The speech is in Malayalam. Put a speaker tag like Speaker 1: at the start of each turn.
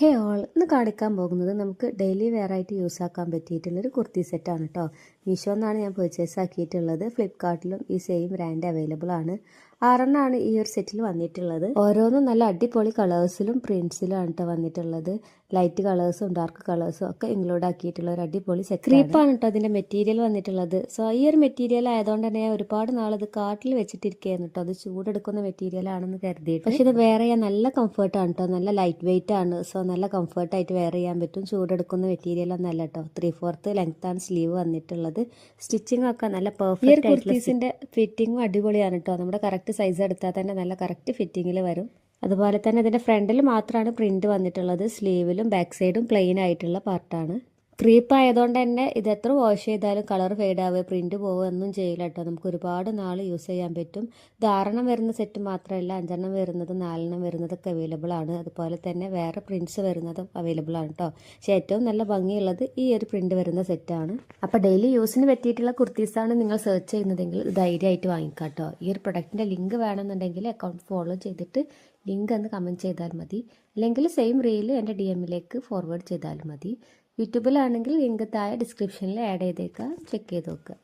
Speaker 1: ഹേ ഓൾ ഇന്ന് കാണിക്കാൻ പോകുന്നത് നമുക്ക് ഡെയിലി വെയർ ആയിട്ട് യൂസ് ആക്കാൻ പറ്റിയിട്ടുള്ളൊരു കുർത്തി സെറ്റാണ് കേട്ടോ. മീഷോ എന്നാണ് ഞാൻ പർച്ചേസ് ആക്കിയിട്ടുള്ളത്. ഫ്ലിപ്കാർട്ടിലും ഈ സെയിം ബ്രാൻഡ് അവൈലബിൾ ആണ്. 6 ഈ ഒരു സെറ്റിൽ വന്നിട്ടുള്ളത്. ഓരോന്നും നല്ല അടിപൊളി കളേഴ്സിലും പ്രിന്റ്സിലും ആണ് കേട്ടോ വന്നിട്ടുള്ളത്. ലൈറ്റ് കളേഴ്സും ഡാർക്ക് കളേഴ്സും ഒക്കെ ഇൻക്ലൂഡ് ആക്കിയിട്ടുള്ള ഒരു അടിപൊളി സെറ്റ്. ക്രീപ്പാണ് കേട്ടോ അതിന്റെ മെറ്റീരിയൽ വന്നിട്ടുള്ളത്. സോ ഈ ഒരു മെറ്റീരിയൽ ആയതുകൊണ്ട് തന്നെ ഞാൻ ഒരുപാട് നാളത് കാട്ടിൽ വെച്ചിട്ടിരിക്കുകയായിരുന്നു കേട്ടോ. അത് ചൂടെടുക്കുന്ന മെറ്റീരിയൽ ആണെന്ന് കരുതിയിട്ട്. പക്ഷെ ഇത് വെയർ ചെയ്യാൻ നല്ല കംഫർട്ടാണ് കേട്ടോ. നല്ല ലൈറ്റ് വെയിറ്റ് ആണ്. സോ നല്ല കംഫർട്ടായിട്ട് വെയർ ചെയ്യാൻ പറ്റും. ചൂടെടുക്കുന്ന മെറ്റീരിയൽ ഒന്നല്ല കേട്ടോ. 3/4 ലെങ്ത് ആണ് സ്ലീവ് വന്നിട്ടുള്ളത്. സ്റ്റിച്ചിങ് ഒക്കെ നല്ല പെർഫെക്റ്റ് കുർത്തീസിന്റെ ഫിറ്റിംഗും അടിപൊളിയാണ് കേട്ടോ. നമ്മുടെ കറക്റ്റ് സൈസ് എടുത്താൽ തന്നെ നല്ല കറക്റ്റ് ഫിറ്റിങ്ങിൽ വരും. അതുപോലെ തന്നെ ഇതിന്റെ ഫ്രണ്ടിൽ മാത്രമാണ് പ്രിന്റ് വന്നിട്ടുള്ളത്. സ്ലീവിലും ബാക്ക് സൈഡും പ്ലെയിൻ ആയിട്ടുള്ള പാർട്ടാണ്. ക്രീപ്പ് ആയതുകൊണ്ട് തന്നെ ഇത് എത്ര വാഷ് ചെയ്താലും കളർ ഫെയ്ഡ് ആവുക പ്രിന്റ് പോവുക ഒന്നും ചെയ്യില്ല കേട്ടോ. നമുക്ക് ഒരുപാട് നാൾ യൂസ് ചെയ്യാൻ പറ്റും. ഇത് 6 വരുന്ന സെറ്റ് മാത്രമല്ല, 5 വരുന്നതും 4 വരുന്നതൊക്കെ അവൈലബിൾ ആണ്. അതുപോലെ തന്നെ വേറെ പ്രിന്റ്സ് വരുന്നതും അവൈലബിൾ ആണ് കേട്ടോ. പക്ഷെ ഏറ്റവും നല്ല ഭംഗിയുള്ളത് ഈ ഒരു പ്രിന്റ് വരുന്ന സെറ്റാണ്. അപ്പോൾ ഡെയിലി യൂസിന് പറ്റിയിട്ടുള്ള കുർത്തീസാണ് നിങ്ങൾ സെർച്ച് ചെയ്യുന്നതെങ്കിൽ ധൈര്യമായിട്ട് വാങ്ങിക്കാം കേട്ടോ. ഈ ഒരു പ്രൊഡക്റ്റിന്റെ ലിങ്ക് വേണമെന്നുണ്ടെങ്കിൽ അക്കൗണ്ട് ഫോളോ ചെയ്തിട്ട് ലിങ്ക് ഒന്ന് കമൻറ്റ് ചെയ്താൽ മതി. അല്ലെങ്കിൽ സെയിം റീൽ എൻ്റെ DM ഫോർവേഡ് ചെയ്താലും മതി. യൂട്യൂബിലാണെങ്കിൽ ലിങ്ക് താഴെ ഡിസ്ക്രിപ്ഷനിൽ ആഡ് ചെയ്തേക്കാം. ചെക്ക് ചെയ്ത് നോക്കുക.